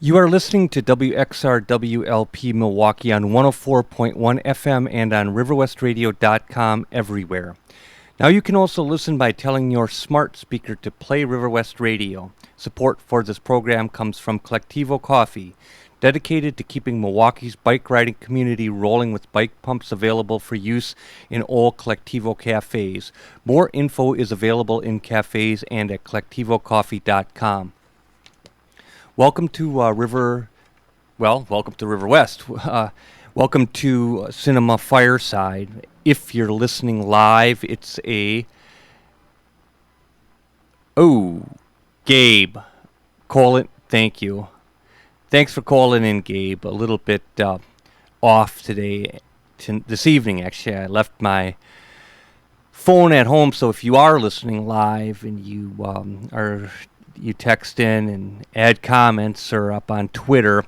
You are listening to WXRWLP Milwaukee on 104.1 FM and on riverwestradio.com everywhere. Now you can also listen by telling your smart speaker to play Riverwest Radio. Support for this program comes from Collectivo Coffee, dedicated to keeping Milwaukee's bike riding community rolling with bike pumps available for use in all Collectivo cafes. More info is available in cafes and at collectivocoffee.com. Welcome to welcome to River West. Welcome to Cinema Fireside. If you're listening live, it's Gabe. Call it. Thank you. Thanks for calling in, Gabe. A little bit off today, this evening, actually. I left my phone at home, so if you are listening live and you text in and add comments or up on Twitter,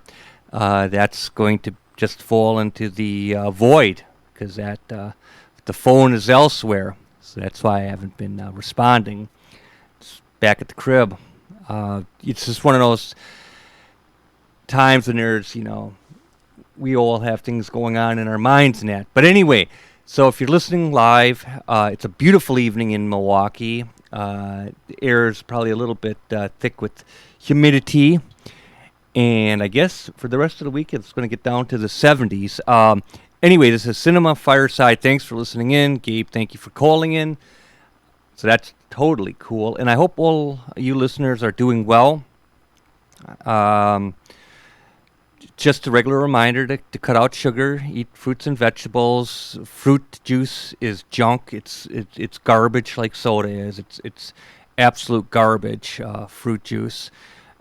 that's going to just fall into the void because the phone is elsewhere. So that's why I haven't been responding. It's back at the crib. It's just one of those times when there's, we all have things going on in our minds and that. But anyway, so if you're listening live, it's a beautiful evening in Milwaukee. The air is probably a little bit thick with humidity, and I guess for the rest of the week it's going to get down to the 70s. Anyway, this is Cinema Fireside. Thanks for listening in. Gabe, thank you for calling in. So that's totally cool, and I hope all you listeners are doing well. Just a regular reminder to cut out sugar, eat fruits and vegetables. Fruit juice is junk. It's garbage like soda is. It's absolute garbage. Fruit juice.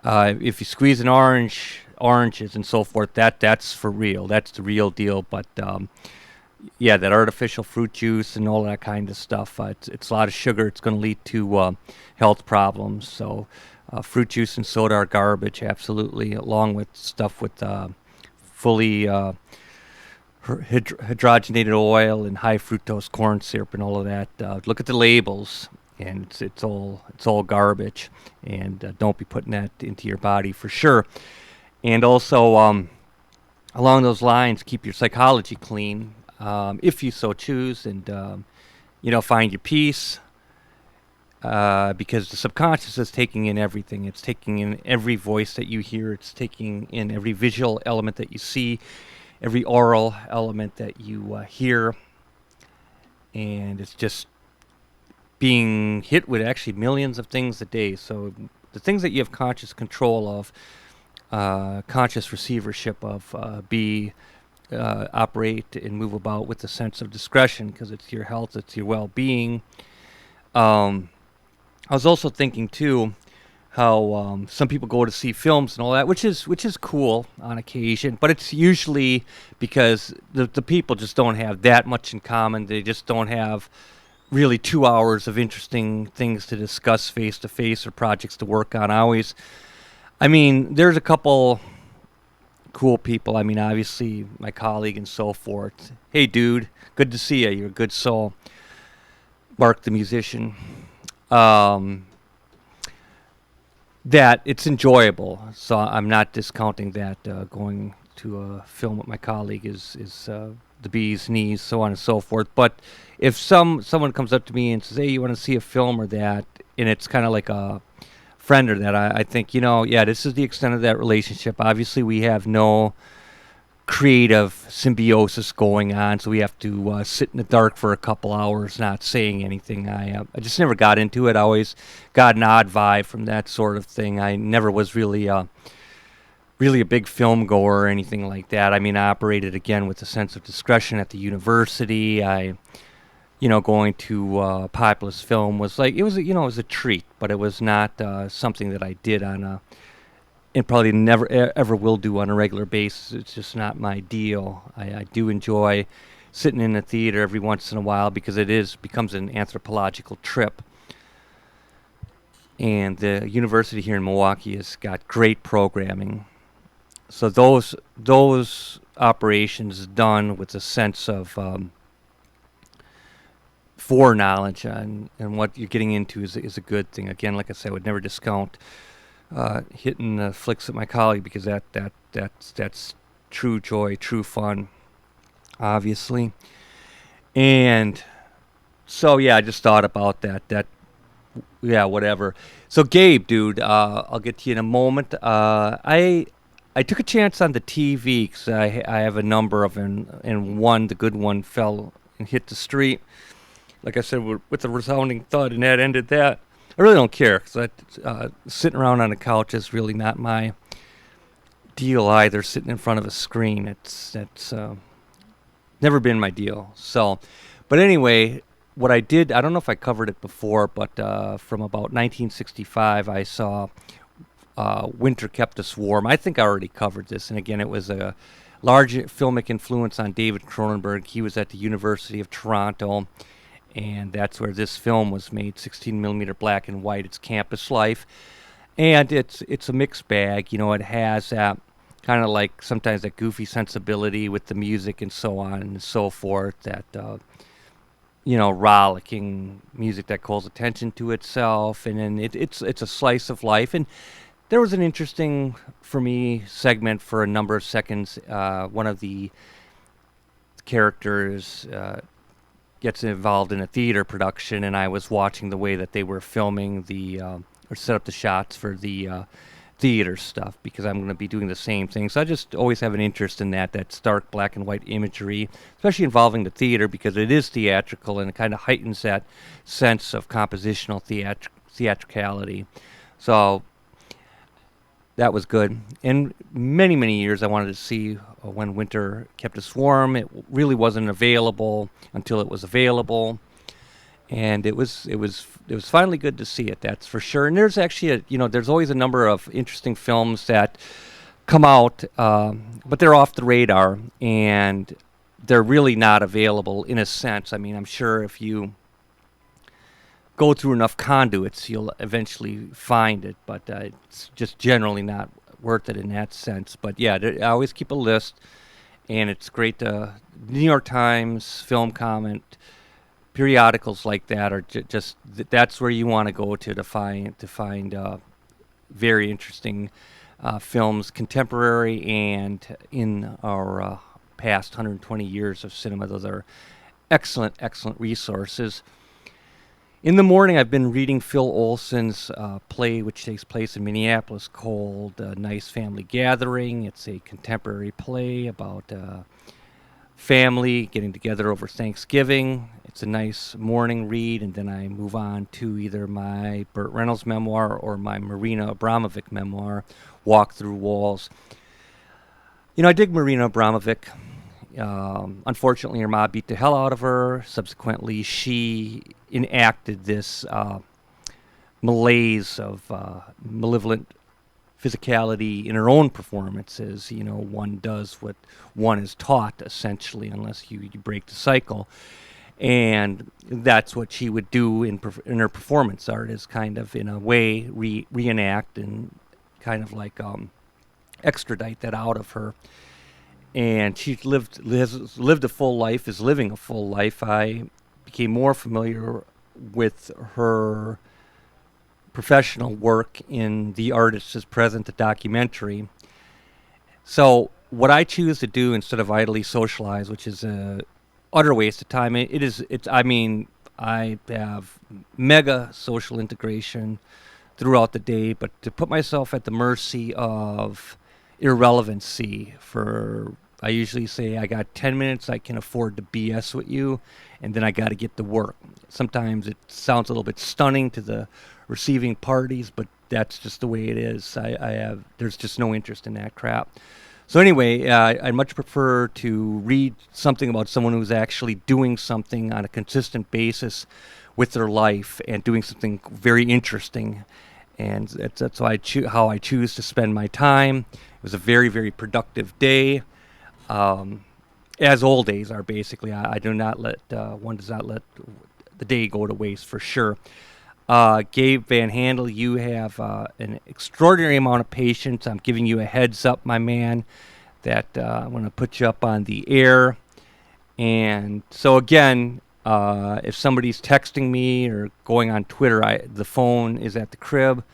If you squeeze an oranges and so forth, that's for real. That's the real deal. But that artificial fruit juice and all that kind of stuff. It's a lot of sugar. It's going to lead to health problems. So. Fruit juice and soda are garbage, absolutely, along with stuff with fully hydrogenated oil and high fructose corn syrup and all of that. Look at the labels, and it's all garbage. And don't be putting that into your body for sure. And also, along those lines, keep your psychology clean, if you so choose, and find your peace. Because the subconscious is taking in everything. It's taking in every voice that you hear. It's taking in every visual element that you see, every oral element that you hear. And it's just being hit with actually millions of things a day. So the things that you have conscious control of, conscious receivership of, operate and move about with a sense of discretion because it's your health, it's your well-being. I was also thinking too how some people go to see films and all that, which is cool on occasion, but it's usually because the people just don't have that much in common. They just don't have really 2 hours of interesting things to discuss face to face or projects to work on. There's a couple cool people. Obviously my colleague and so forth. Hey dude, good to see you. You're a good soul. Mark the musician. That it's enjoyable, so I'm not discounting that. Going to a film with my colleague is the bee's knees, so on and so forth. But if someone comes up to me and says, "Hey, you want to see a film or that?" and it's kind of like a friend or that, I think this is the extent of that relationship. Obviously, we have no creative symbiosis going on, so we have to sit in the dark for a couple hours not saying anything. I just never got into it. I always got an odd vibe from that sort of thing. I never was really a big film goer or anything like that. I operated again with a sense of discretion at the university. Going to populist film was like it was a treat, but it was not something that I did on and probably never ever will do on a regular basis. It's just not my deal. I do enjoy sitting in a theater every once in a while because becomes an anthropological trip. And the university here in Milwaukee has got great programming. So those operations done with a sense of foreknowledge and what you're getting into is a good thing. Again, like I said, I would never discount hitting the flicks at my colleague, because that's true joy, true fun, obviously. And so yeah, I just thought about that. Yeah, whatever. So Gabe, dude, I'll get to you in a moment. I took a chance on the TV because I have a number of them, and one, the good one, fell and hit the street. Like I said, with a resounding thud, and that ended that. I really don't care, because sitting around on the couch is really not my deal either. Sitting in front of a screen, that's never been my deal. So, but anyway, what I did, I don't know if I covered it before, but from about 1965, I saw Winter Kept Us Warm. I think I already covered this, and again, it was a large filmic influence on David Cronenberg. He was at the University of Toronto, and that's where this film was made, 16 millimeter black and white. It's campus life, and it's a mixed bag. You know, it has that kind of like sometimes that goofy sensibility with the music and so on and so forth, that rollicking music that calls attention to itself, and then it's a slice of life. And there was an interesting, for me, segment for a number of seconds. One of the characters gets involved in a theater production, and I was watching the way that they were filming or set up the shots for the theater stuff, because I'm going to be doing the same thing. So I just always have an interest in that stark black and white imagery, especially involving the theater, because it is theatrical and it kind of heightens that sense of compositional theatricality. So that was good. And many, many years I wanted to see When Winter Kept Us Warm. It really wasn't available until it was available. And it was finally good to see it, that's for sure. And there's actually there's always a number of interesting films that come out, but they're off the radar, and they're really not available in a sense. I mean, I'm sure if you go through enough conduits, you'll eventually find it, but it's just generally not worth it in that sense. But yeah, I always keep a list, and it's great to New York Times, Film Comment, periodicals like that are just that's where you want to go to find very interesting films, contemporary and in our past 120 years of cinema. Those are excellent resources. In the morning, I've been reading Phil Olson's play, which takes place in Minneapolis, called Nice Family Gathering. It's a contemporary play about family getting together over Thanksgiving. It's a nice morning read, and then I move on to either my Burt Reynolds memoir or my Marina Abramovic memoir, Walk Through Walls. I dig Marina Abramovic. Unfortunately, her mom beat the hell out of her. Subsequently, she enacted this malaise of malevolent physicality in her own performances. One does what one is taught, essentially, unless you break the cycle. And that's what she would do in her performance art, is kind of, in a way, reenact and kind of like extradite that out of her. And she has lived a full life, is living a full life. I became more familiar with her professional work in The Artist is Present, the documentary. So what I choose to do instead of idly socialize, which is a utter waste of time, I have mega social integration throughout the day, but to put myself at the mercy of irrelevancy I usually say I got 10 minutes I can afford to BS with you, and then I got to get to work. Sometimes it sounds a little bit stunning to the receiving parties, but that's just the way it is. There's just no interest in that crap. So anyway, I much prefer to read something about someone who's actually doing something on a consistent basis with their life and doing something very interesting. And that's how I choose to spend my time. It was a very, very productive day, as all days are basically. One does not let the day go to waste, for sure. Gabe Van Handel, you have an extraordinary amount of patience. I'm giving you a heads up, my man, that I'm going to put you up on the air. And so again, if somebody's texting me or going on Twitter, the phone is at the crib.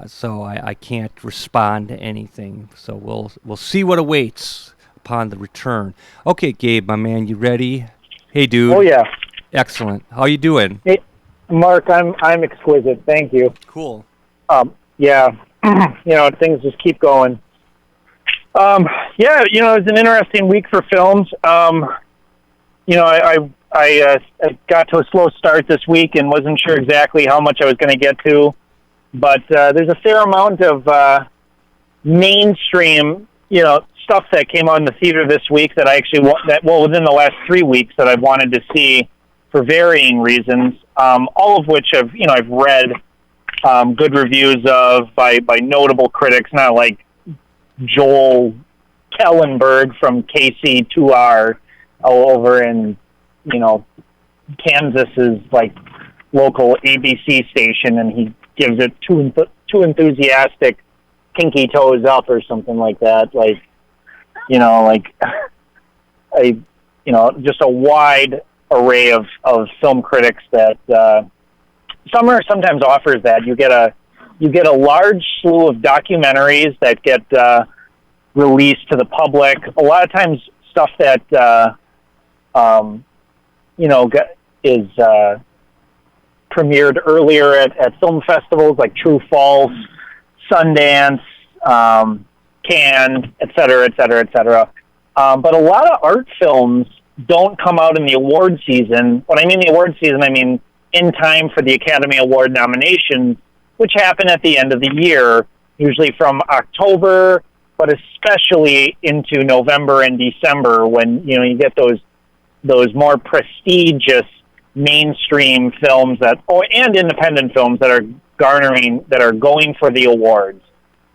so I can't respond to anything. So we'll see what awaits upon the return. Okay, Gabe, my man, you ready? Hey, dude. Oh yeah. Excellent. How you doing? Hey, Mark, I'm exquisite. Thank you. Cool. Yeah, things just keep going. Yeah, it was an interesting week for films. I got to a slow start this week and wasn't sure exactly how much I was going to get to, but there's a fair amount of mainstream, stuff that came out in the theater this week that I actually within the last 3 weeks that I've wanted to see for varying reasons. All of which I've read good reviews of by notable critics, not like Joel Kellenberg from KC2R over in Kansas's like local ABC station, and he gives it too enthusiastic pinky toes up or something like that. Just a wide array of film critics that Summer sometimes offers that. You get a large slew of documentaries that get released to the public. A lot of times stuff that is premiered earlier at film festivals like True False, Sundance, Cannes, et cetera, et cetera, et cetera. But a lot of art films don't come out in the award season. When I mean the award season, I mean in time for the Academy Award nominations, which happen at the end of the year, usually from October, but especially into November and December when you get those more prestigious mainstream films and independent films that are going for the awards.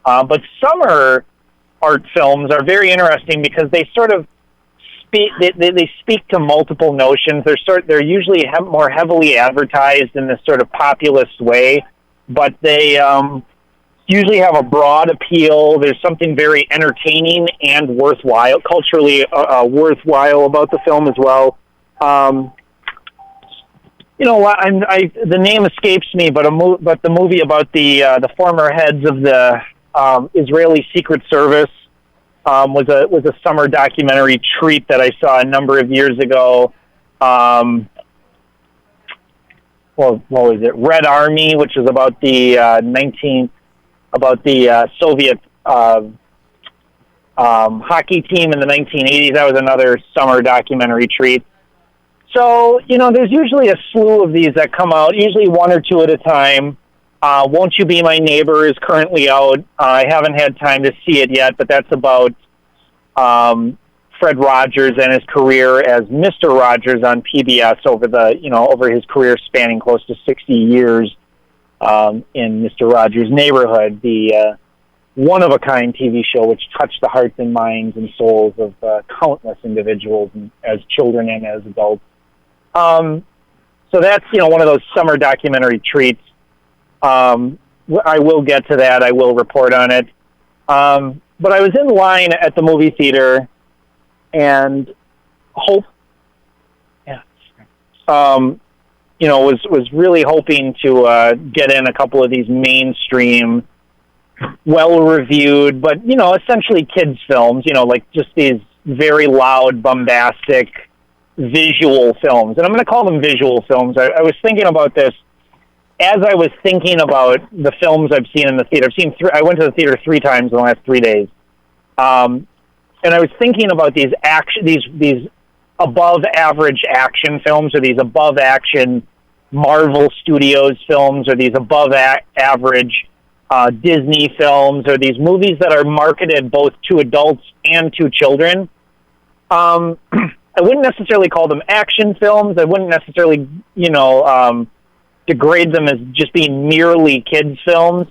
But summer art films are very interesting because they sort of they speak to multiple notions. They're usually more heavily advertised in this sort of populist way, but they usually have a broad appeal. There's something very entertaining and worthwhile, culturally worthwhile about the film as well. The name escapes me, but the movie about the former heads of the Israeli Secret Service was a summer documentary treat that I saw a number of years ago. What was it? Red Army, which is about the Soviet hockey team in the 1980s. That was another summer documentary treat. So, there's usually a slew of these that come out, usually one or two at a time. Won't You Be My Neighbor is currently out. I haven't had time to see it yet, but that's about Fred Rogers and his career as Mr. Rogers on PBS over his career spanning close to 60 years in Mr. Rogers' Neighborhood, the one-of-a-kind TV show which touched the hearts and minds and souls of countless individuals as children and as adults. So that's, one of those summer documentary treats. I will get to that. I will report on it. But I was in line at the movie theater and was really hoping to get in a couple of these mainstream, well-reviewed, but, essentially kids' films, like just these very loud, bombastic visual films. And I'm going to call them visual films. I was thinking about this as I was thinking about the films I've seen in the theater. I went to the theater 3 times in the last 3 days. And I was thinking about these above average action films, or these above action Marvel Studios films, or these above average Disney films, or these movies that are marketed both to adults and to children. I wouldn't necessarily call them action films. I wouldn't necessarily, degrade them as just being merely kids' films,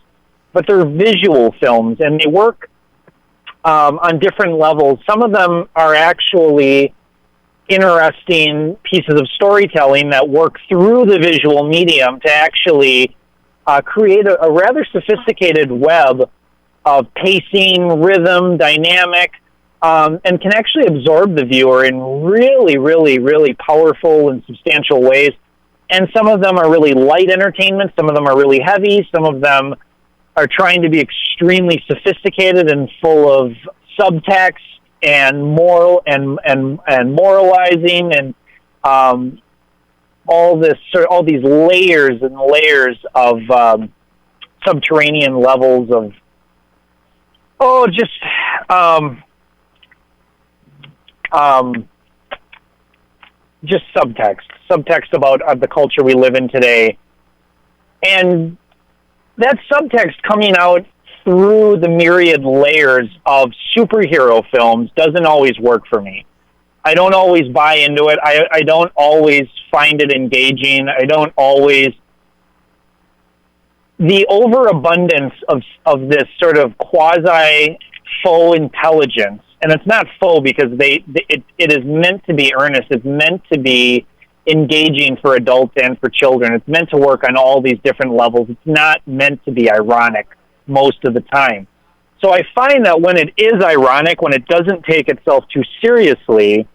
but they're visual films, and they work on different levels. Some of them are actually interesting pieces of storytelling that work through the visual medium to actually create a rather sophisticated web of pacing, rhythm, dynamic, and can actually absorb the viewer in really, really, really powerful and substantial ways. And some of them are really light entertainment. Some of them are really heavy. Some of them are trying to be extremely sophisticated and full of subtext and moral and moralizing and all these layers and layers of subterranean levels of just subtext about the culture we live in today, and that subtext coming out through the myriad layers of superhero films doesn't always work for me. I don't always buy into it. I don't always find it engaging. I don't always... The overabundance of this sort of quasi-faux intelligence, and it's not faux because it is meant to be earnest. It's meant to be engaging for adults and for children. It's meant to work on all these different levels. It's not meant to be ironic most of the time. So I find that when it is ironic, when it doesn't take itself too seriously,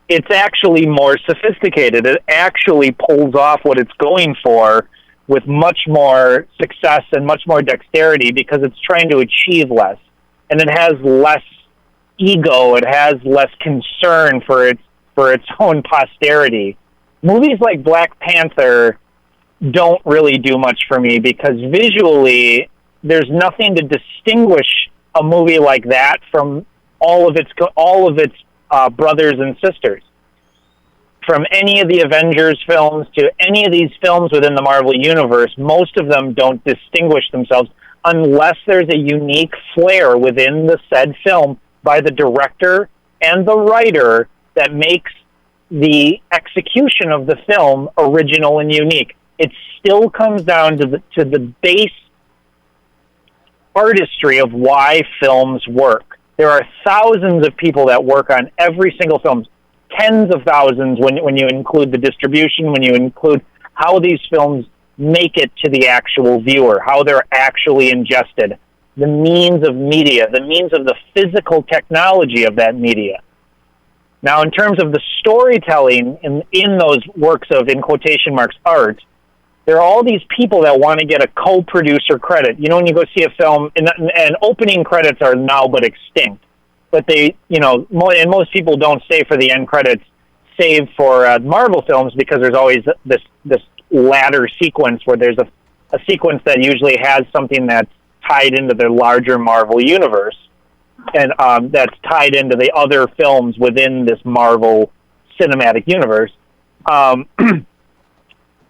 it's actually more sophisticated. It actually pulls off what it's going for with much more success and much more dexterity because it's trying to achieve less. And it has less ego. It has less concern for its own posterity. Movies like Black Panther don't really do much for me because visually there's nothing to distinguish a movie like that from all of its brothers and sisters. From any of the Avengers films to any of these films within the Marvel Universe, most of them don't distinguish themselves unless there's a unique flair within the said film by the director and the writer that makes the execution of the film original and unique. It still comes down to the base artistry of why films work. There are thousands of people that work on every single film, tens of thousands when you include the distribution, when you include how these films make it to the actual viewer, how they're actually ingested, the means of media, the means of the physical technology of that media. Now, in terms of the storytelling in those works of, in quotation marks, art, there are all these people that want to get a co-producer credit. You know, when you go see a film, and opening credits are now but extinct, but they, and most people don't stay for the end credits, save for Marvel films, because there's always this ladder sequence where there's a sequence that usually has something that's tied into the larger Marvel universe, and that's tied into the other films within this Marvel cinematic universe.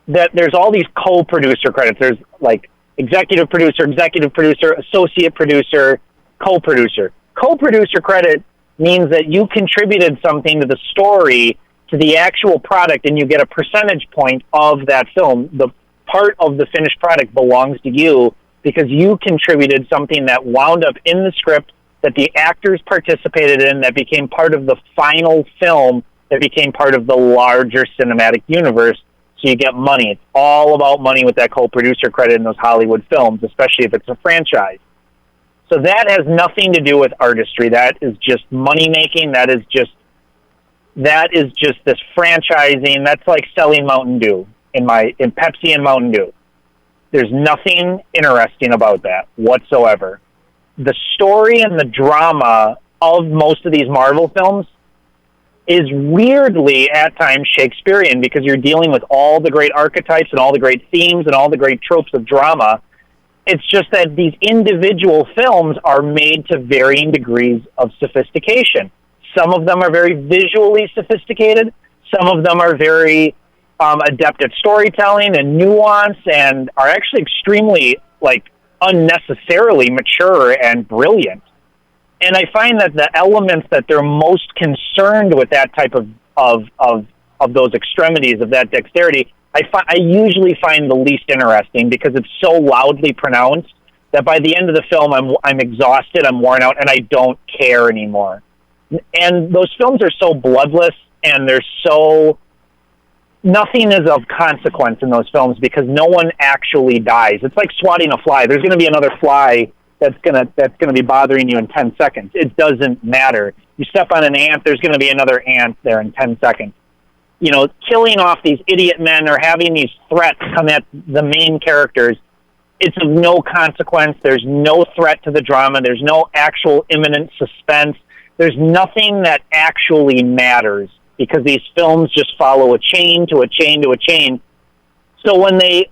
That there's all these co-producer credits. There's like executive producer, associate producer, co-producer. Co-producer credit means that you contributed something to the story, to the actual product, and you get a percentage point of that film. The part of the finished product belongs to you because you contributed something that wound up in the script, that the actors participated in, that became part of the final film, that became part of the larger cinematic universe. So you get money. It's all about money with that co-producer credit in those Hollywood films, especially if it's a franchise. So that has nothing to do with artistry. That is just money-making. That is just this franchising. That's like selling Mountain Dew in Pepsi and Mountain Dew. There's nothing interesting about that whatsoever. The story and the drama of most of these Marvel films is weirdly at times Shakespearean, because you're dealing with all the great archetypes and all the great themes and all the great tropes of drama. It's just that these individual films are made to varying degrees of sophistication. Some of them are very visually sophisticated. Some of them are very adept at storytelling and nuance, and are actually extremely, unnecessarily mature and brilliant. And I find that the elements that they're most concerned with, that type of those extremities, of that dexterity, I usually find the least interesting, because it's so loudly pronounced that by the end of the film, I'm exhausted, I'm worn out, and I don't care anymore. And those films are so bloodless, and nothing is of consequence in those films, because no one actually dies. It's like swatting a fly. There's going to be another fly that's gonna be bothering you in 10 seconds. It doesn't matter. You step on an ant, there's gonna be another ant there in 10 seconds. Killing off these idiot men or having these threats come at the main characters, it's of no consequence. There's no threat to the drama. There's no actual imminent suspense. There's nothing that actually matters because these films just follow a chain to a chain to a chain. So when they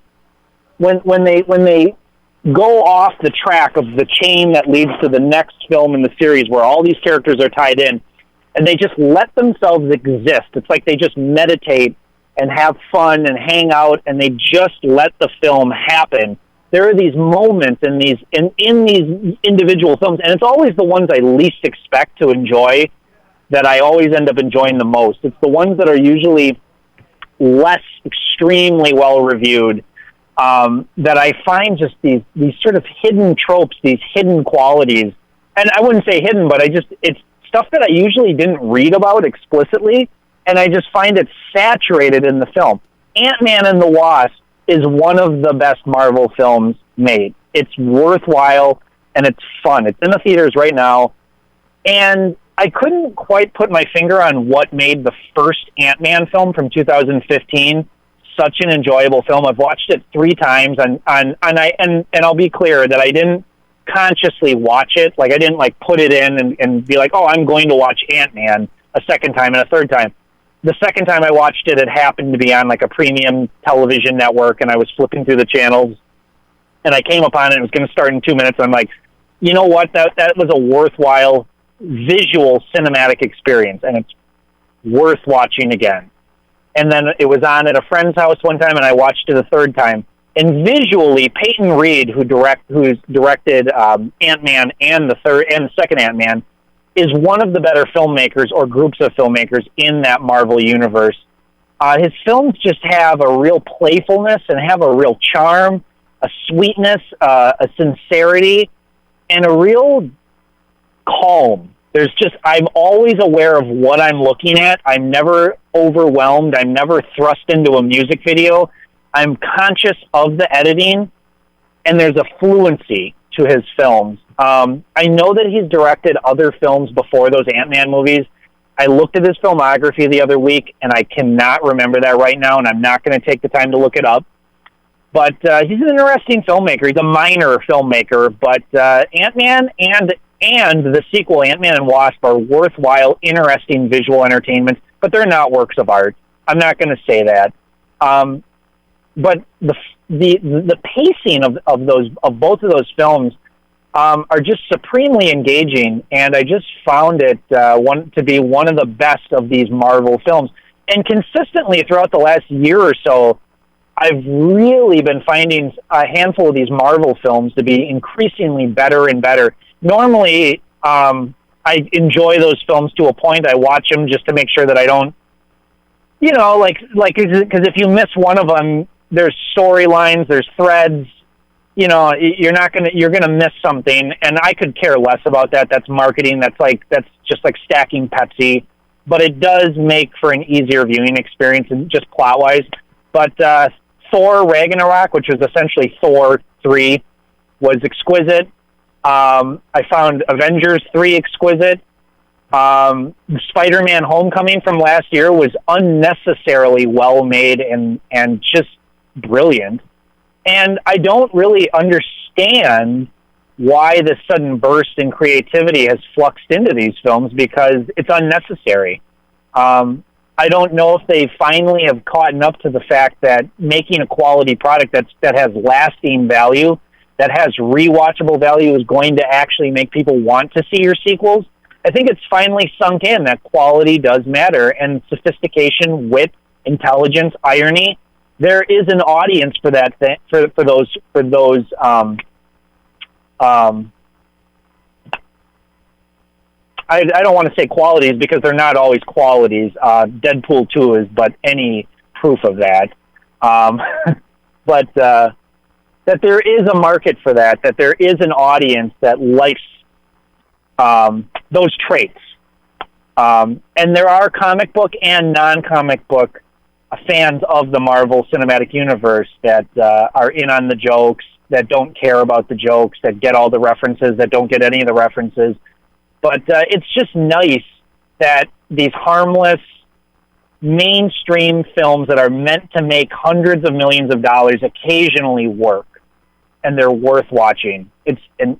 go off the track of the chain that leads to the next film in the series where all these characters are tied in, and they just let themselves exist. It's like they just meditate and have fun and hang out, and they just let the film happen. There are these moments in these individual films, and it's always the ones I least expect to enjoy that I always end up enjoying the most. It's the ones that are usually less extremely well-reviewed, that I find just these sort of hidden tropes, these hidden qualities. And I wouldn't say hidden, but it's stuff that I usually didn't read about explicitly, and I just find it saturated in the film. Ant-Man and the Wasp is one of the best Marvel films made. It's worthwhile, and it's fun. It's in the theaters right now, and I couldn't quite put my finger on what made the first Ant-Man film from 2015 such an enjoyable film. I've watched it 3 times, and I'll be clear that I didn't consciously watch it. Like, I didn't put it in and be like, oh, I'm going to watch Ant-Man a second time and a third time. The second time I watched it, it happened to be on a premium television network, and I was flipping through the channels, and I came upon it. It was going to start in 2 minutes. And I'm like, you know what? That was a worthwhile visual cinematic experience, and it's worth watching again. And then it was on at a friend's house one time, and I watched it a third time. And visually, Peyton Reed, who's directed Ant-Man and the second Ant-Man, is one of the better filmmakers or groups of filmmakers in that Marvel universe. His films just have a real playfulness and have a real charm, a sweetness, a sincerity, and a real calm. I'm always aware of what I'm looking at. I'm never overwhelmed. I'm never thrust into a music video. I'm conscious of the editing, and there's a fluency to his films. I know that he's directed other films before those Ant-Man movies. I looked at his filmography the other week, and I cannot remember that right now, and I'm not going to take the time to look it up. But he's an interesting filmmaker. He's a minor filmmaker, but Ant-Man and the sequel, Ant-Man and Wasp, are worthwhile, interesting visual entertainments, but they're not works of art. I'm not going to say that. But the pacing of both of those films are just supremely engaging, and I just found it to be one of the best of these Marvel films. And consistently throughout the last year or so, I've really been finding a handful of these Marvel films to be increasingly better and better. Normally, I enjoy those films to a point. I watch them just to make sure that I don't, because if you miss one of them, there's storylines, there's threads. You're gonna miss something, and I could care less about that. That's marketing. That's just like stacking Pepsi, but it does make for an easier viewing experience, and just plot wise. But Thor Ragnarok, which was essentially Thor 3, was exquisite. I found Avengers 3 exquisite. Spider-Man Homecoming from last year was unnecessarily well made and just brilliant. And I don't really understand why this sudden burst in creativity has fluxed into these films, because it's unnecessary. I don't know if they finally have caught up to the fact that making a quality product that has lasting value, that has rewatchable value, is going to actually make people want to see your sequels. I think it's finally sunk in that quality does matter, and sophistication, wit, intelligence, irony. There is an audience for that for those. I don't want to say qualities, because they're not always qualities. Deadpool 2 is but any proof of that. But that there is a market for that there is an audience that likes those traits. And there are comic book and non-comic book fans of the Marvel Cinematic Universe that are in on the jokes, that don't care about the jokes, that get all the references, that don't get any of the references. But it's just nice that these harmless, mainstream films that are meant to make hundreds of millions of dollars occasionally work. and they're worth watching. It's an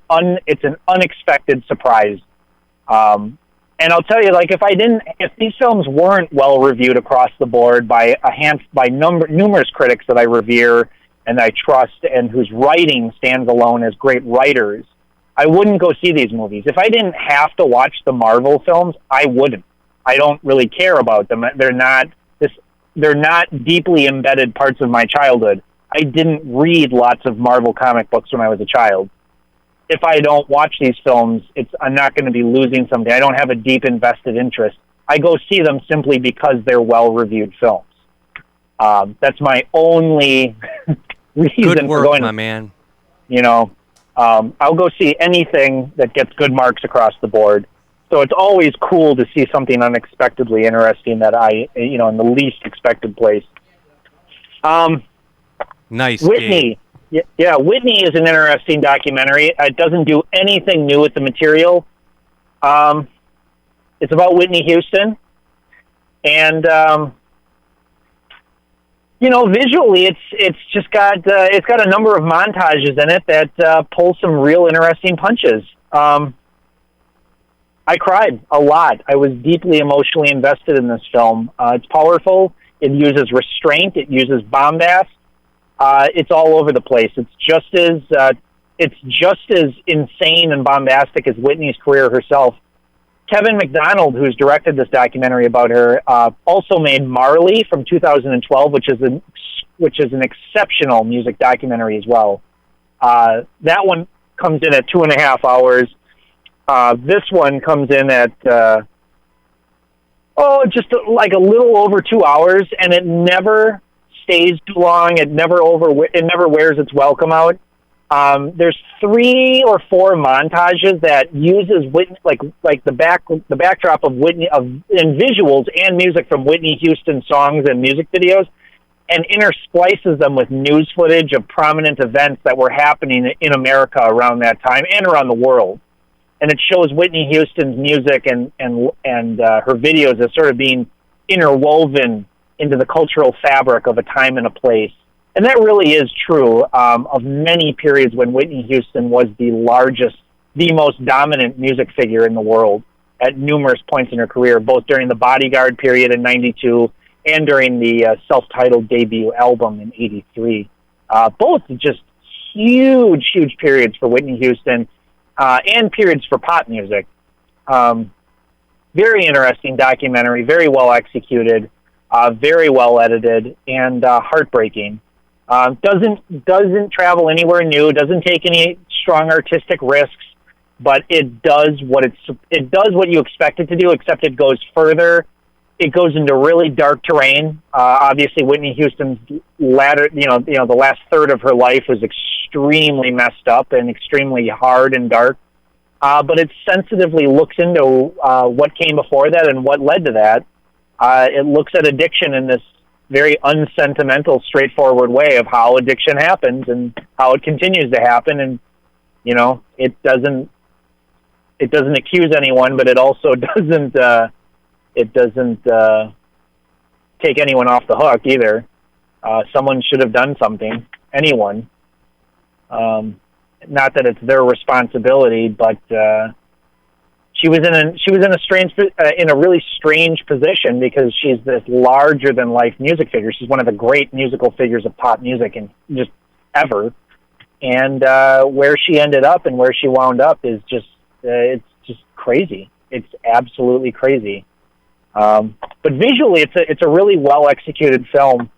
unexpected surprise. And I'll tell you, like, if these films weren't well reviewed across the board by numerous critics that I revere and I trust and whose writing stands alone as great writers, I wouldn't go see these movies. If I didn't have to watch the Marvel films, I wouldn't. I don't really care about them. They're not deeply embedded parts of my childhood. I didn't read lots of Marvel comic books when I was a child. If I don't watch these films, I'm not going to be losing something. I don't have a deep invested interest. I go see them simply because they're well-reviewed films. That's my only reason Good work, for going. My man. I'll go see anything that gets good marks across the board. So it's always cool to see something unexpectedly interesting that in the least expected place. Nice, Whitney. Gabe. Yeah, Whitney is an interesting documentary. It doesn't do anything new with the material. It's about Whitney Houston, and visually, it's just got a number of montages in it that pull some real interesting punches. I cried a lot. I was deeply emotionally invested in this film. It's powerful. It uses restraint. It uses bombast. It's all over the place. It's just as insane and bombastic as Whitney's career herself. Kevin MacDonald, who's directed this documentary about her, also made Marley from 2012, which is an exceptional music documentary as well. That one comes in at 2.5 hours. This one comes in at just like a little over 2 hours, and it never stays too long. It never wears its welcome out. There's 3 or 4 montages that uses Whitney, like the backdrop of Whitney and visuals and music from Whitney Houston songs and music videos, and intersplices them with news footage of prominent events that were happening in America around that time and around the world. And it shows Whitney Houston's music and her videos as sort of being interwoven into the cultural fabric of a time and a place. And that really is true of many periods when Whitney Houston was the most dominant music figure in the world at numerous points in her career, both during the Bodyguard period in 92 and during the self-titled debut album in 83. Both just huge, huge periods for Whitney Houston and periods for pop music. Very interesting documentary, very well executed, very well edited, and heartbreaking. Doesn't travel anywhere new, doesn't take any strong artistic risks, but it does what you expect it to do, except it goes further. It goes into really dark terrain. Obviously, Whitney Houston's the last third of her life was extremely messed up and extremely hard and dark. But it sensitively looks into what came before that and what led to that. It looks at addiction in this very unsentimental, straightforward way of how addiction happens and how it continues to happen. And it doesn't accuse anyone, but it also doesn't take anyone off the hook either. Someone should have done something. Anyone. Not that it's their responsibility, but she was in a really strange position because she's this larger than life music figure. She's one of the great musical figures of pop music and just ever. And where she ended up and where she wound up is it's just crazy. It's absolutely crazy. But visually, it's a really well executed film.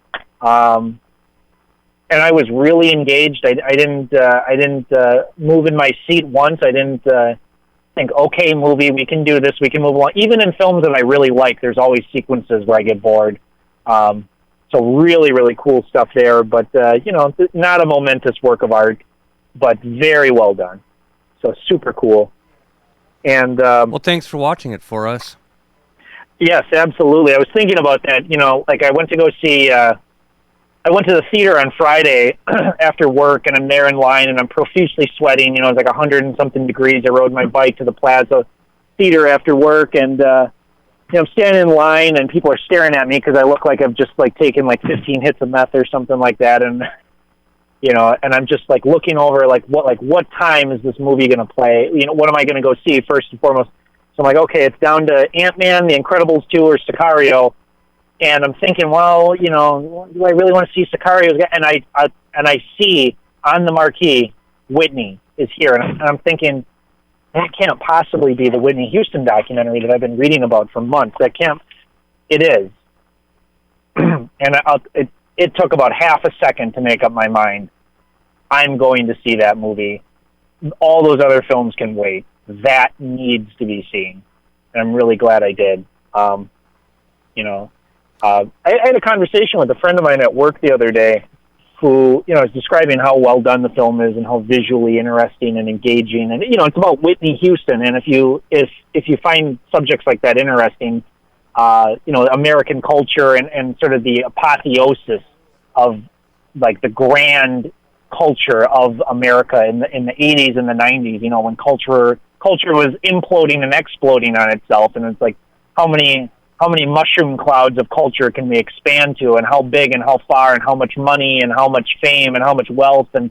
And I was really engaged. I didn't move in my seat once. I didn't think, okay, movie, we can do this, we can move along. Even in films that I really like, there's always sequences where I get bored. So really, really cool stuff there. But not a momentous work of art, but very well done. So super cool. And well, thanks for watching it for us. Yes, absolutely. I was thinking about that. I went to go see. I went to the theater on Friday after work, and I'm there in line, and I'm profusely sweating. It's like 100 and something degrees. I rode my bike to the Plaza Theater after work, and I'm standing in line, and people are staring at me because I look like I've just taken 15 hits of meth or something like that. And and I'm just like looking over what time is this movie going to play? What am I going to go see first and foremost? So I'm like, okay, it's down to Ant-Man, The Incredibles 2, or Sicario. And I'm thinking, well, do I really want to see Sicario? And I see on the marquee, Whitney is here. And I'm thinking, that can't possibly be the Whitney Houston documentary that I've been reading about for months. It is. And it took about half a second to make up my mind. I'm going to see that movie. All those other films can wait. That needs to be seen. And I'm really glad I did. I had a conversation with a friend of mine at work the other day who, is describing how well done the film is and how visually interesting and engaging. And, it's about Whitney Houston. And if you find subjects like that interesting, American culture and sort of the apotheosis of like the grand culture of America in the 80s and the 90s, when culture was imploding and exploding on itself. And it's like, how many mushroom clouds of culture can we expand to, and how big and how far and how much money and how much fame and how much wealth, and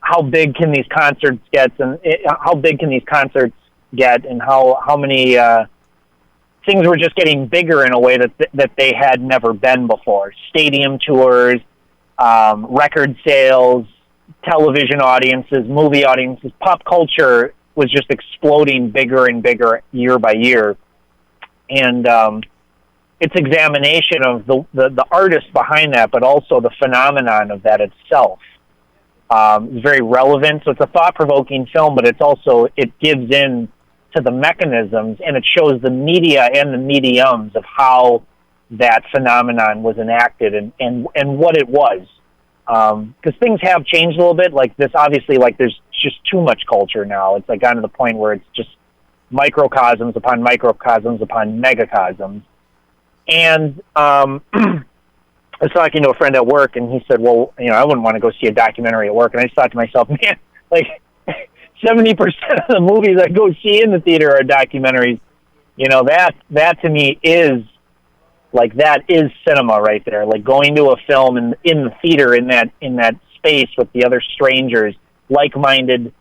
how big can these concerts get, and how big can these concerts get, and how many things were just getting bigger in a way that they had never been before. Stadium tours, record sales, television audiences, movie audiences, pop culture was just exploding bigger and bigger year by year. And its examination of the artist behind that, but also the phenomenon of that itself, is very relevant. So it's a thought-provoking film, but it gives in to the mechanisms, and it shows the media and the mediums of how that phenomenon was enacted and what it was. Because things have changed a little bit. Like this, obviously, like there's just too much culture now. It's like gotten to the point where it's just microcosms upon microcosms upon megacosms. And I was talking to a friend at work, and he said, well, I wouldn't want to go see a documentary at work. And I just thought to myself, man, like 70% of the movies I go see in the theater are documentaries. That to me is that is cinema right there. Like going to a film in the theater in that space with the other strangers, like-minded,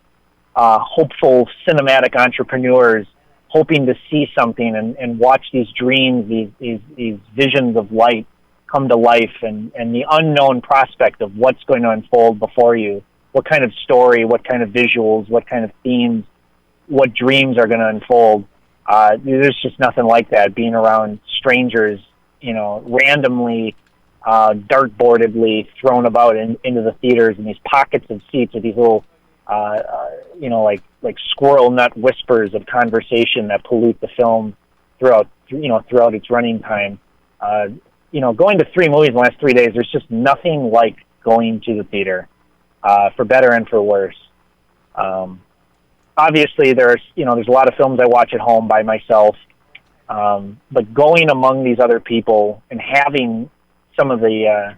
hopeful cinematic entrepreneurs hoping to see something and watch these dreams, these visions of light come to life, and the unknown prospect of what's going to unfold before you. What kind of story, what kind of visuals, what kind of themes, what dreams are going to unfold. There's just nothing like that, being around strangers, randomly, dartboardedly thrown about into the theaters, and these pockets of seats with these little, like squirrel nut whispers of conversation that pollute the film throughout its running time. Going to 3 movies in the last 3 days, there's just nothing like going to the theater, for better and for worse. Obviously, there's a lot of films I watch at home by myself, but going among these other people and having some of the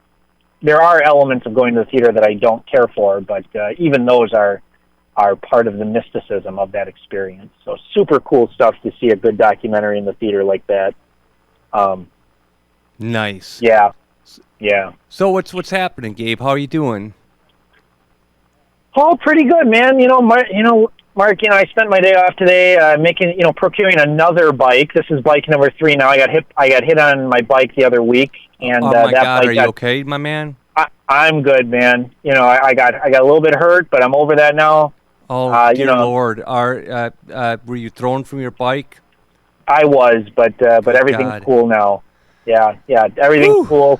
there are elements of going to the theater that I don't care for, but even those are part of the mysticism of that experience. So super cool stuff to see a good documentary in the theater like that. Nice. Yeah. So what's happening, Gabe? How are you doing? Oh, pretty good, man. Mark, I spent my day off today procuring another bike. This is bike number 3 now. I got hit on my bike the other week, and oh my that God, bike are you okay, my man? I'm good, man. I got a little bit hurt, but I'm over that now. Oh, dear Lord. Were you thrown from your bike? I was, but everything's God. cool now. Yeah, everything's cool.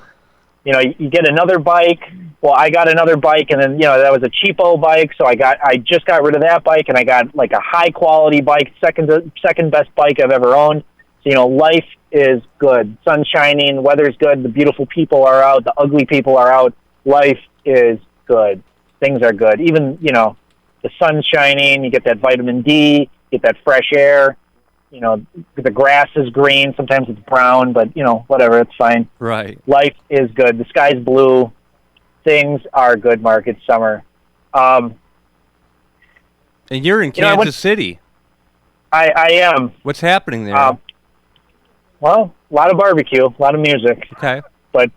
You get another bike. Well, I got another bike, and then that was a cheapo bike, so I just got rid of that bike, and I got like a high quality bike, second best bike I've ever owned. So life is good, sun's shining, weather's good, the beautiful people are out, the ugly people are out. Life is good. Things are good. Even the sun's shining, you get that vitamin D, get that fresh air. The grass is green. Sometimes it's brown, but whatever, it's fine. Right. Life is good. The sky's blue. Things are good, Mark. It's summer. And you're in Kansas City. I am. What's happening there? Well, a lot of barbecue, a lot of music. Okay. But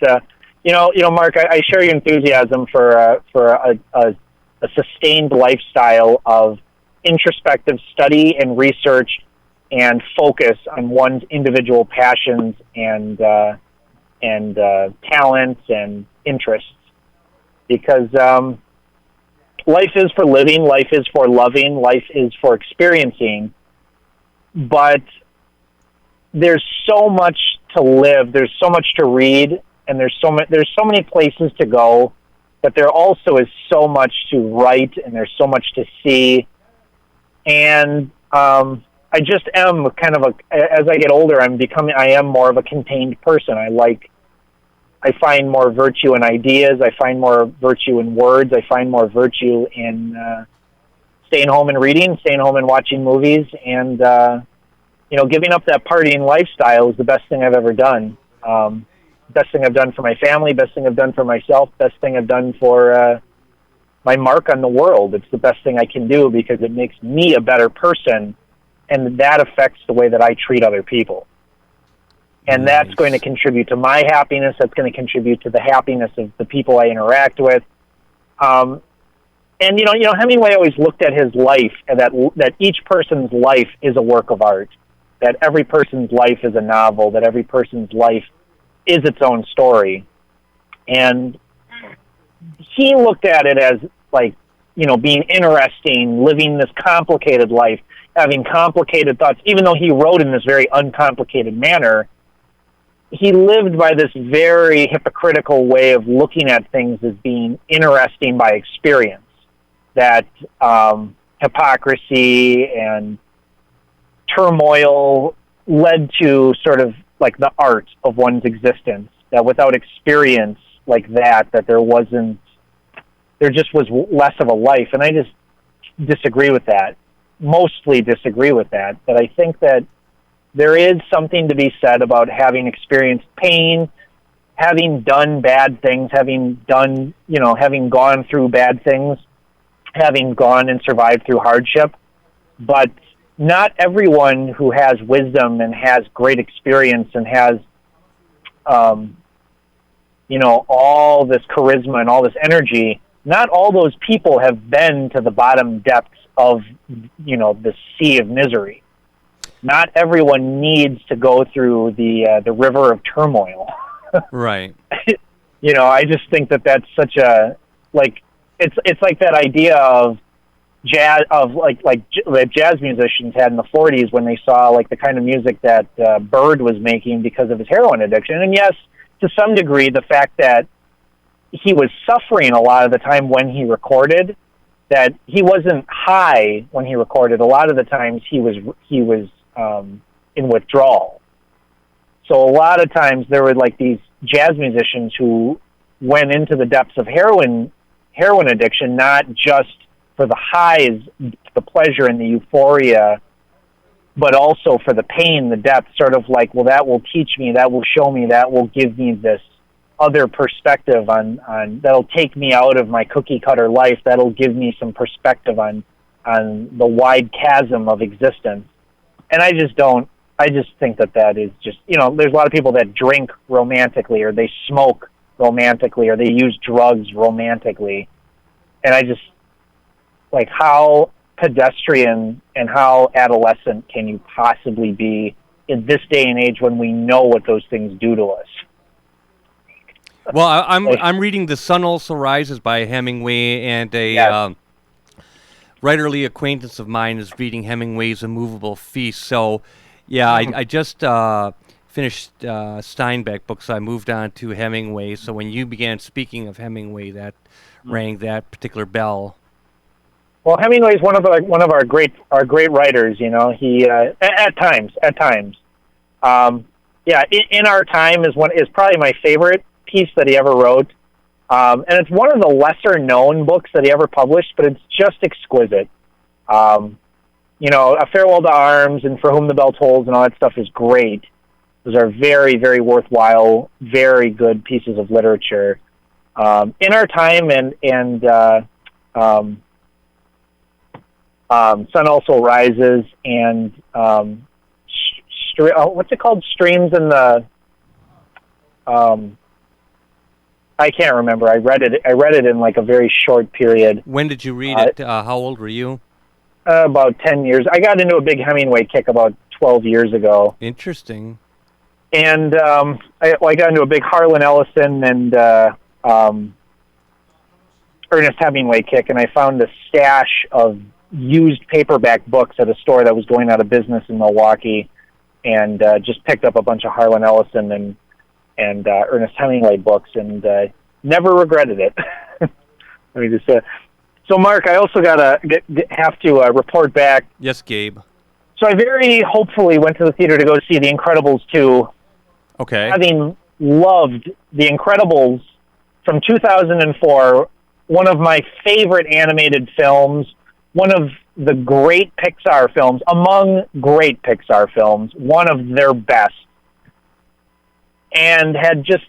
Mark, I share your enthusiasm for a sustained lifestyle of introspective study and research and focus on one's individual passions and talents and interests. Because life is for living, life is for loving, life is for experiencing. But there's so much to live, there's so much to read, and there's so many places to go, but there also is so much to write, and there's so much to see. And I just am kind of as I get older, I am more of a contained person. I find more virtue in ideas. I find more virtue in words. I find more virtue in staying home and reading, staying home and watching movies, and giving up that partying lifestyle is the best thing I've ever done. Best thing I've done for my family, best thing I've done for myself, best thing I've done for my mark on the world. It's the best thing I can do because it makes me a better person, and that affects the way that I treat other people. And that's going to contribute to my happiness. That's going to contribute to the happiness of the people I interact with. And Hemingway always looked at his life, and that each person's life is a work of art, that every person's life is a novel, that every person's life is its own story. And he looked at it as being interesting, living this complicated life, having complicated thoughts, even though he wrote in this very uncomplicated manner. He lived by this very hypocritical way of looking at things as being interesting by experience, that hypocrisy and turmoil led to sort of like the art of one's existence, that without experience like that there just was less of a life. And I just disagree with that, mostly disagree with that, but I think that there is something to be said about having experienced pain, having done bad things, having gone through bad things, having gone and survived through hardship. But not everyone who has wisdom and has great experience and has, all this charisma and all this energy, not all those people have been to the bottom depths of, the sea of misery. Not everyone needs to go through the river of turmoil. Right. I just think that that's such a it's like that idea of jazz that jazz musicians had in the 40s when they saw the kind of music that Bird was making because of his heroin addiction. And yes, to some degree, the fact that he was suffering a lot of the time when he recorded, that he wasn't high when he recorded. A lot of the times he was in withdrawal. So a lot of times there were these jazz musicians who went into the depths of heroin addiction, not just for the highs, the pleasure and the euphoria, but also for the pain, the depth, sort of that will teach me, that will show me, that will give me this other perspective on that'll take me out of my cookie cutter life, that'll give me some perspective on the wide chasm of existence. And I just think that is just, there's a lot of people that drink romantically, or they smoke romantically, or they use drugs romantically. And I just, how pedestrian and how adolescent can you possibly be in this day and age when we know what those things do to us? Well, I'm reading The Sun Also Rises by Hemingway, and a writerly acquaintance of mine is reading Hemingway's A Movable Feast. So, yeah, I just finished Steinbeck books, so I moved on to Hemingway. So when you began speaking of Hemingway, that rang that particular bell. Well, Hemingway is one of our great writers. He at times. In Our Time is probably my favorite piece that he ever wrote. And it's one of the lesser known books that he ever published, but it's just exquisite. A Farewell to Arms and For Whom the Bell Tolls and all that stuff is great. Those are very, very worthwhile, very good pieces of literature. In Our Time and Sun Also Rises and what's it called? Streams in the I can't remember. I read it in like a very short period. When did you read it? How old were you? About 10 years. I got into a big Hemingway kick about 12 years ago. Interesting. And I got into a big Harlan Ellison and Ernest Hemingway kick, and I found a stash of used paperback books at a store that was going out of business in Milwaukee, and just picked up a bunch of Harlan Ellison and Ernest Hemingway books, and never regretted it. Let me just so, Mark, I also have to report back. Yes, Gabe. So I very hopefully went to the theater to go see The Incredibles 2. Okay. Having loved The Incredibles from 2004, one of my favorite animated films, one of the great Pixar films, among great Pixar films, one of their best. And had just,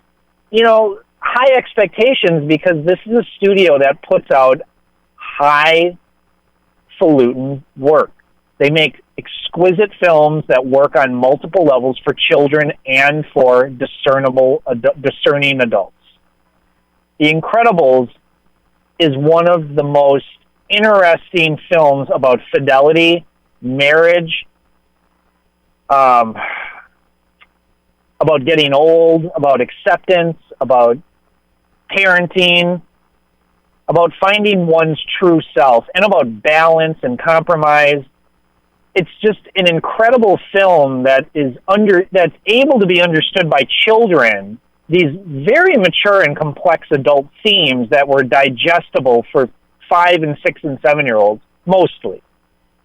high expectations because this is a studio that puts out highfalutin work. They make exquisite films that work on multiple levels for children and for discerning adults. The Incredibles is one of the most interesting films about fidelity, marriage, about getting old, about acceptance, about parenting, about finding one's true self, and about balance and compromise. It's just an incredible film that's able to be understood by children. These very mature and complex adult themes that were digestible for 5 and 6 and 7-year-olds, mostly.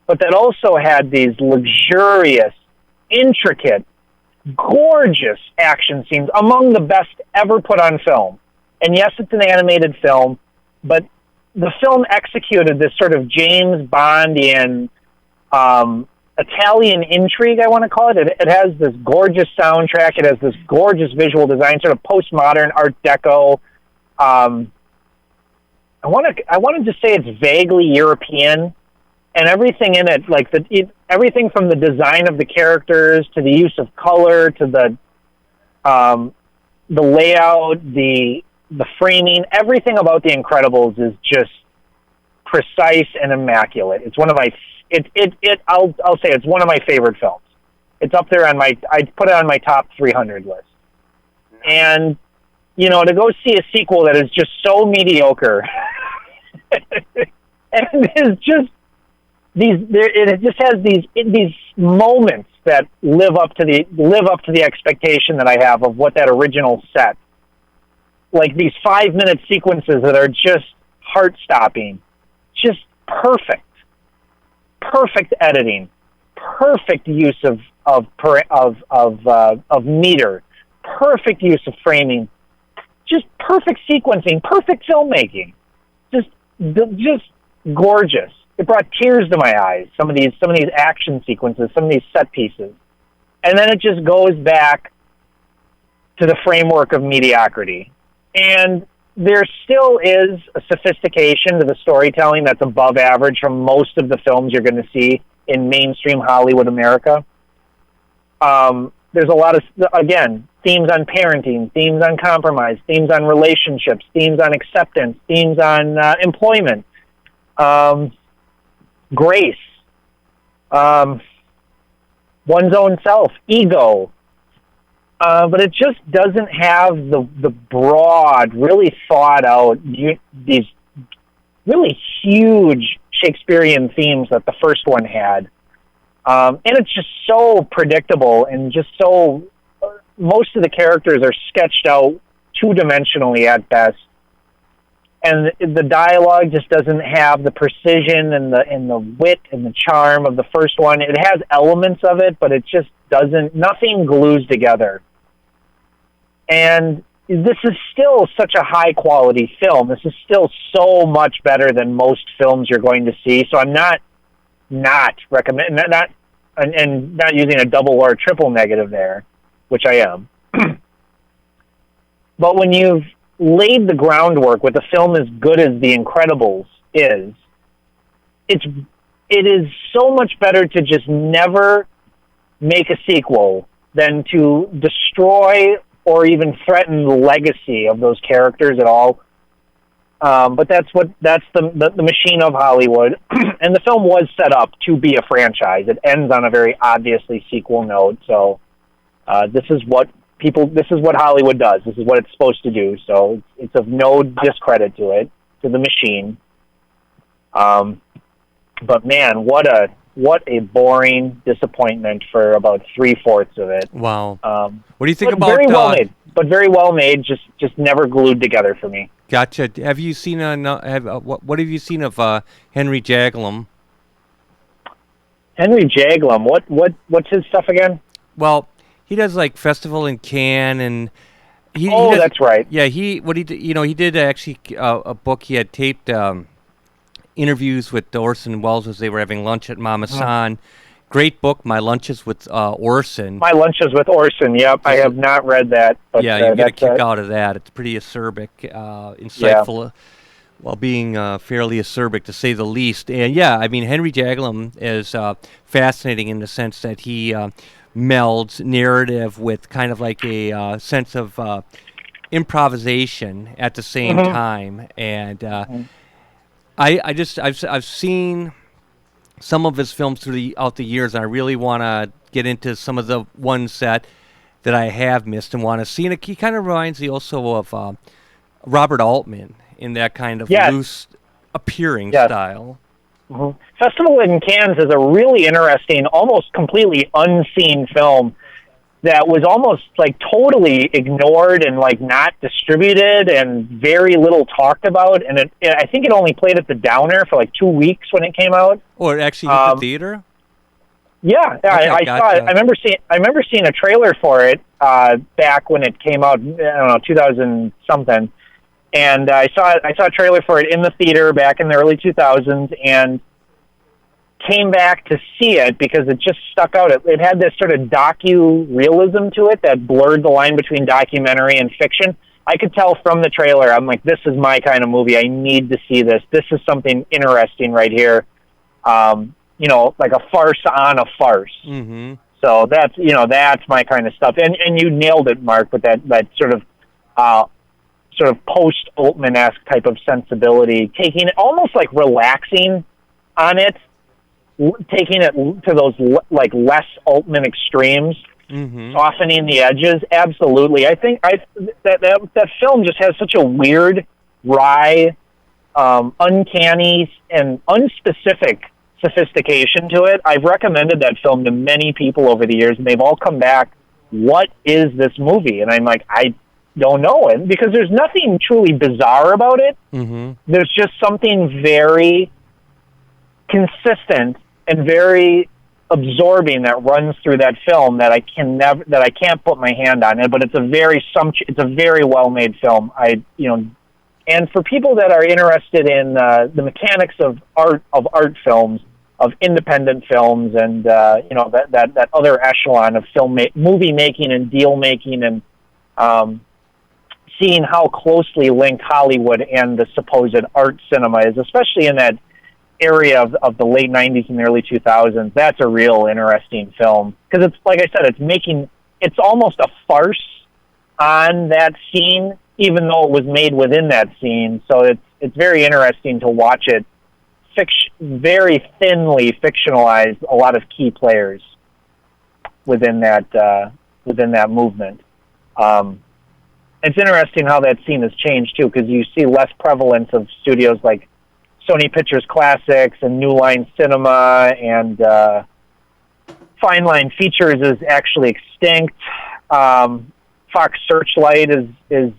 But that also had these luxurious, intricate, gorgeous action scenes, among the best ever put on film. And yes, it's an animated film, but the film executed this sort of James Bondian Italian intrigue, I want to call it. It has this gorgeous soundtrack. It has this gorgeous visual design, sort of postmodern Art Deco. I want to just say it's vaguely European, and everything in it, like everything from the design of the characters to the use of color to the layout, the framing, everything about The Incredibles is just precise and immaculate. It's one of my I'll say it's one of my favorite films. It's up there I put it on my top 300 list. And to go see a sequel that is just so mediocre and is just it just has these moments that live up to the expectation that I have of what that original set. Like these 5-minute sequences that are just heart-stopping, just perfect editing, perfect use of meter, perfect use of framing, just perfect sequencing, perfect filmmaking, just gorgeous. It brought tears to my eyes. Some of these action sequences, some of these set pieces, and then it just goes back to the framework of mediocrity. And there still is a sophistication to the storytelling that's above average from most of the films you're going to see in mainstream Hollywood America. There's a lot of, again, themes on parenting, themes on compromise, themes on relationships, themes on acceptance, themes on employment, grace, one's own self, ego. But it just doesn't have the broad, really thought out, these really huge Shakespearean themes that the first one had. And it's just so predictable and just so, most of the characters are sketched out two-dimensionally at best. And the dialogue just doesn't have the precision and the wit and the charm of the first one. It has elements of it, but it just nothing glues together. And this is still such a high-quality film. This is still so much better than most films you're going to see. So I'm not recommend not using a double or a triple negative there, which I am. But when you've laid the groundwork with a film as good as The Incredibles is, it is so much better to just never make a sequel than to destroy or even threaten the legacy of those characters at all. But that's the machine of Hollywood, and the film was set up to be a franchise. It ends on a very obviously sequel note, so this is what Hollywood does. This is what it's supposed to do. So it's of no discredit to the machine. But man, what a boring disappointment for about 3/4 of it. Wow. What do you think about? Very well made. Just never glued together for me. Gotcha. Have you seen what have you seen of Henry Jaglom? Henry Jaglom. What's his stuff again? Well, he does like Festival in Cannes, and that's right. Yeah, he did actually a book. He had taped interviews with Orson Welles as they were having lunch at Mama San. Great book, My Lunches with Orson. My Lunches with Orson, yep. I have not read that. But, yeah, you get a kick out of that. It's pretty acerbic, insightful, while being fairly acerbic, to say the least. And, yeah, I mean, Henry Jaglom is fascinating in the sense that he melds narrative with kind of like a sense of improvisation at the same time. And I've seen some of his films throughout the years, and I really want to get into some of the ones that I have missed and want to see. And he kind of reminds me also of Robert Altman in that kind of loose appearing style. Mm-hmm. Festival in Cannes is a really interesting, almost completely unseen film that was almost like totally ignored and like not distributed and very little talked about. And I think it only played at the Downer for like 2 weeks when it came out. Oh, it actually hit the theater? Yeah, okay, I saw it. I remember seeing a trailer for it back when it came out. I don't know, 2000 something. And I saw a trailer for it in the theater back in the early 2000s, and came back to see it because it just stuck out. It had this sort of docu-realism to it that blurred the line between documentary and fiction. I could tell from the trailer, I'm like, this is my kind of movie. I need to see this. This is something interesting right here. Like a farce on a farce. Mm-hmm. So that's my kind of stuff. And you nailed it, Mark, with that sort of post-Altman-esque type of sensibility, taking it almost like relaxing on it, taking it to those like less Altman extremes, softening the edges. Absolutely, I think that film just has such a weird, wry, uncanny, and unspecific sophistication to it. I've recommended that film to many people over the years, and they've all come back, "What is this movie?" And I'm like, I don't know it, because there's nothing truly bizarre about it. There's just something very consistent and very absorbing that runs through that film that I can't put my hand on it. But it's a very well made film. And for people that are interested in the mechanics of art films, of independent films, and that other echelon of movie making and deal making, and seeing how closely linked Hollywood and the supposed art cinema is, especially in that area of the late 90s and early 2000s, that's a real interesting film. Because it's, like I said, it's almost a farce on that scene, even though it was made within that scene. So it's very interesting to watch it very thinly fictionalize a lot of key players within that movement. It's interesting how that scene has changed too, because you see less prevalence of studios like Sony Pictures Classics and New Line Cinema, and Fine Line Features is actually extinct. Fox Searchlight is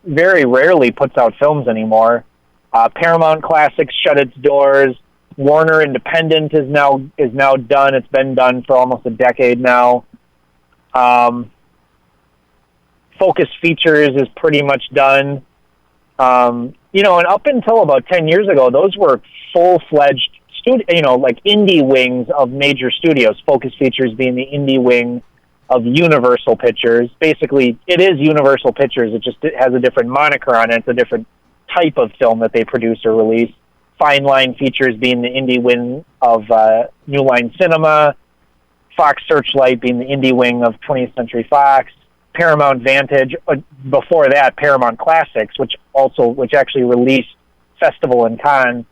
very rarely puts out films anymore. Paramount Classics shut its doors. Warner Independent is now done. It's been done for almost a decade now. Focus Features is pretty much done. And up until about 10 years ago, those were full-fledged like indie wings of major studios. Focus Features being the indie wing of Universal Pictures. Basically, it is Universal Pictures. It has a different moniker on it. It's a different type of film that they produce or release. Fine Line Features being the indie wing of New Line Cinema. Fox Searchlight being the indie wing of 20th Century Fox. Paramount Vantage. Before that, Paramount Classics, which actually released Festival in Cannes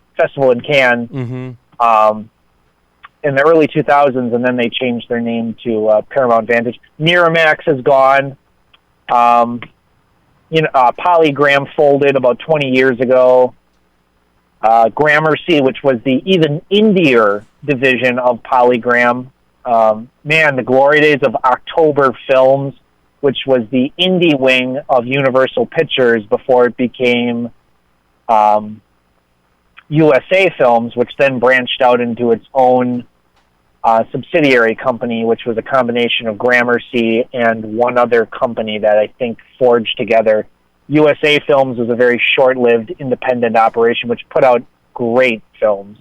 in the early 2000s, and then they changed their name to Paramount Vantage. Miramax is gone. Polygram folded about 20 years ago. Gramercy, which was the even indier division of Polygram. The glory days of October Films, which was the indie wing of Universal Pictures before it became USA Films, which then branched out into its own subsidiary company, which was a combination of Gramercy and one other company that I think forged together. USA Films was a very short-lived independent operation, which put out great films.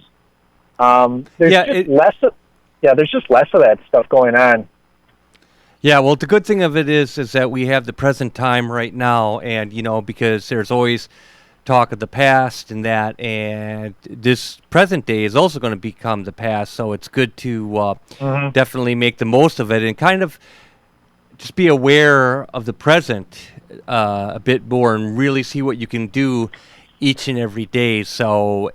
There's just less of that stuff going on. Yeah, well, the good thing of it is that we have the present time right now, and because there's always talk of the past and this present day is also going to become the past, so it's good to definitely make the most of it and kind of just be aware of the present a bit more and really see what you can do each and every day. So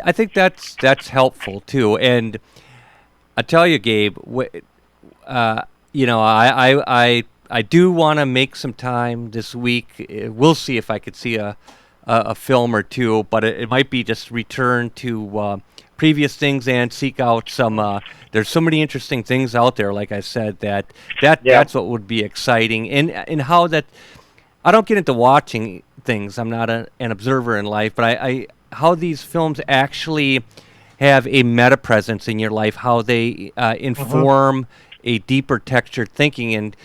I think that's helpful too. And I tell you, Gabe, I do want to make some time this week. We'll see if I could see a film or two, but it might be just return to previous things and seek out some. There's so many interesting things out there, like I said, that's what would be exciting. And how that I don't get into watching things. I'm not an observer in life, but how these films actually have a meta presence in your life, how they inform a deeper textured thinking. And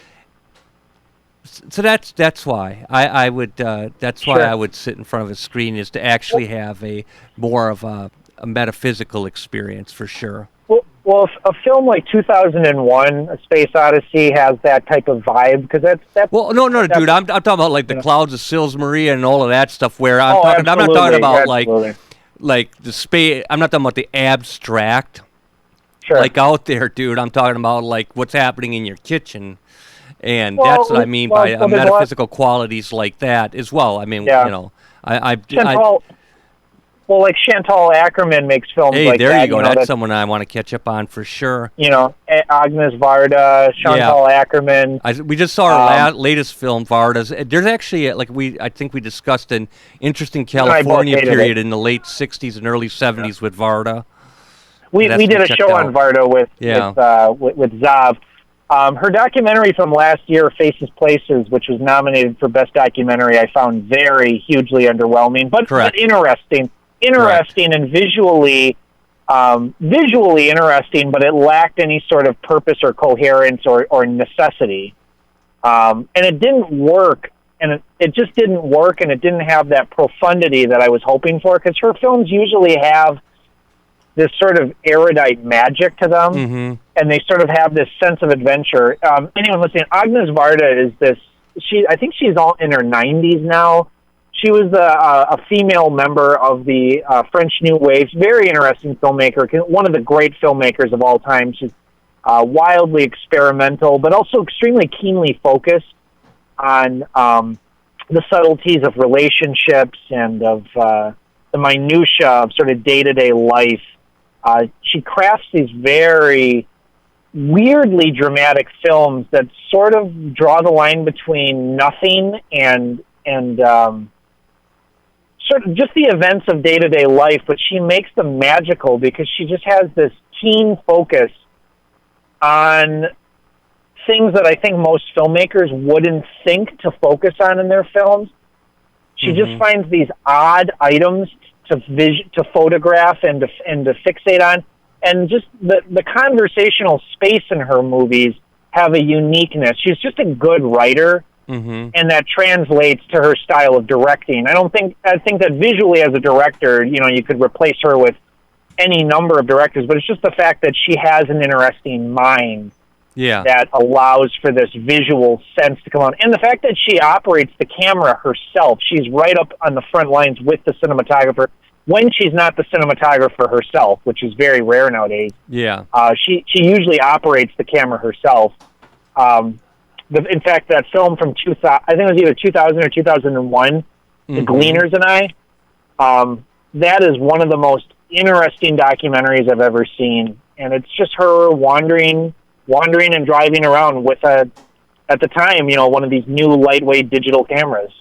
so that's why I would I would sit in front of a screen, is to actually have a more of a metaphysical experience for sure. Well, a film like 2001: A Space Odyssey has that type of vibe, because that's. Well, no, dude, I'm talking about like the Clouds of Sils Maria and all of that stuff. Where I'm not talking about like the space. I'm not talking about the abstract. Sure. Like out there, dude. I'm talking about like what's happening in your kitchen. And that's what I mean by metaphysical qualities like that as well. I mean, like Chantal Ackerman makes films like that. Hey, there you go. That's someone I want to catch up on for sure. Agnes Varda, Chantal Ackerman. We just saw our latest film, Varda's. There's actually, I think we discussed an interesting California period in the late 60s and early 70s with Varda. We did a show on Varda with Zav. Her documentary from last year, Faces Places, which was nominated for Best Documentary, I found hugely underwhelming, but interesting and visually interesting, but it lacked any sort of purpose or coherence or necessity. And it didn't work, and it just didn't work, and it didn't have that profundity that I was hoping for, because her films usually have this sort of erudite magic to them, and they sort of have this sense of adventure. Anyone listening, Agnes Varda is this. I think she's all in her 90s now. She was a female member of the French New Wave. Very interesting filmmaker, one of the great filmmakers of all time. She's wildly experimental, but also extremely keenly focused on the subtleties of relationships and of the minutia of sort of day-to-day life. She crafts these very weirdly dramatic films that sort of draw the line between nothing and sort of just the events of day-to-day life, but she makes them magical because she just has this keen focus on things that I think most filmmakers wouldn't think to focus on in their films. She just finds these odd items to photograph and to fixate on, and just the conversational space in her movies have a uniqueness. She's just a good writer, and that translates to her style of directing. I think that visually as a director, you could replace her with any number of directors, but it's just the fact that she has an interesting mind that allows for this visual sense to come on. And the fact that she operates the camera herself. She's right up on the front lines with the cinematographer when she's not the cinematographer herself, which is very rare nowadays. She usually operates the camera herself. In fact, that film from 2000, I think it was either 2000 or 2001, The Gleaners and I. That is one of the most interesting documentaries I've ever seen, and it's just her wandering and driving around with at the time, one of these new lightweight digital cameras.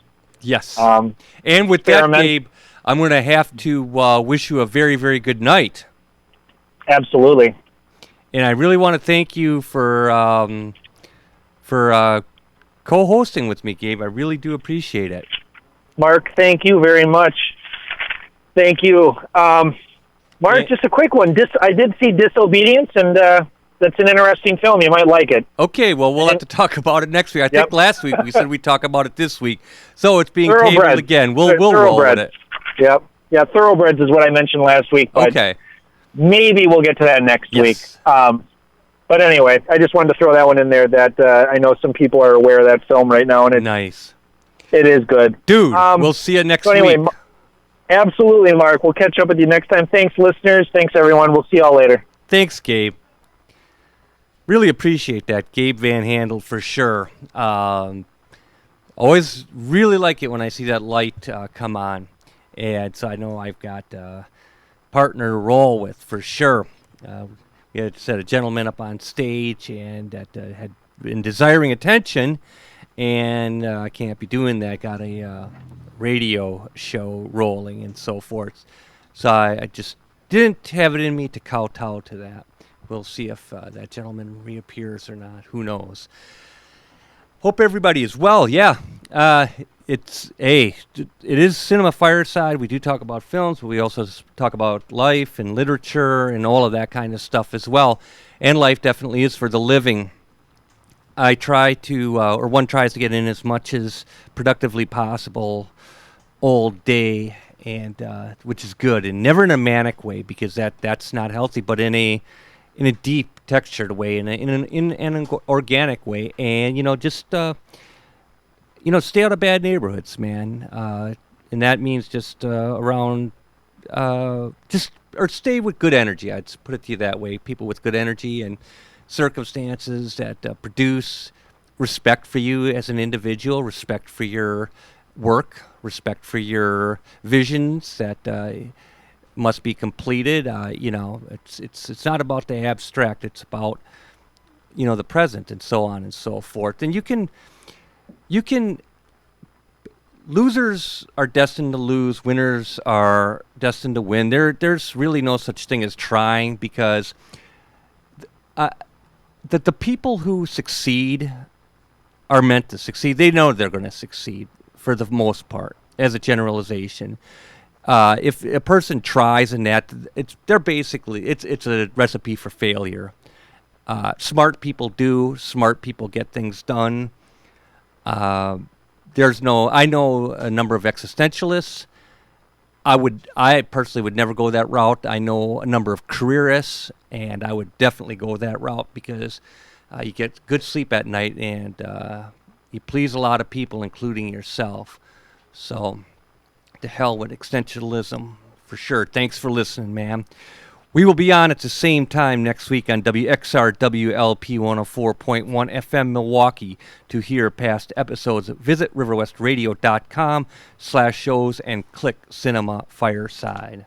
Yes. And with that, Gabe, I'm going to have to wish you a very, very good night. Absolutely. And I really want to thank you for co-hosting with me, Gabe. I really do appreciate it. Mark, thank you very much. Thank you. Mark, just a quick one. I did see Disobedience, and that's an interesting film. You might like it. Okay, well, we'll have to talk about it next week. I think last week we said we'd talk about it this week. So it's being tabled again. We'll roll with it. Yep. Yeah, Thoroughbreds is what I mentioned last week. But okay. Maybe we'll get to that next week. But anyway, I just wanted to throw that one in there that I know some people are aware of that film right now. And nice. It is good. Dude, we'll see you next week. Absolutely, Mark. We'll catch up with you next time. Thanks, listeners. Thanks, everyone. We'll see y'all later. Thanks, Gabe. Really appreciate that, Gabe Van Handel, for sure. Always really like it when I see that light come on. And so I know I've got a partner to roll with, for sure. We had set a gentleman up on stage and that had been desiring attention, and I can't be doing that. Got a radio show rolling and so forth. So I just didn't have it in me to kowtow to that. We'll see if that gentleman reappears or not. Who knows? Hope everybody is well. Yeah, it is Cinema Fireside. We do talk about films, but we also talk about life and literature and all of that kind of stuff as well. And life definitely is for the living. I try to, or one tries to get in as much as productively possible all day, and which is good, and never in a manic way, because that's not healthy, but in a deep textured way, in an organic way, and just stay out of bad neighborhoods, man. And that means just around or stay with good energy. I'd put it to you that way. People with good energy and circumstances that produce respect for you as an individual, respect for your work, respect for your visions that must be completed. It's not about the abstract. It's about the present and so on and so forth. And you can losers are destined to lose. Winners are destined to win. There's really no such thing as trying, because the people who succeed are meant to succeed. They know they're going to succeed for the most part, as a generalization. If a person tries in that, it's a recipe for failure. Smart people do. Smart people get things done. I know a number of existentialists. I personally would never go that route. I know a number of careerists, and I would definitely go that route, because you get good sleep at night, and you please a lot of people, including yourself. So, to hell with existentialism, for sure. Thanks for listening, man. We will be on at the same time next week on WXR WLP 104.1 FM Milwaukee. To hear past episodes, visit riverwestradio.com/shows and click Cinema Fireside.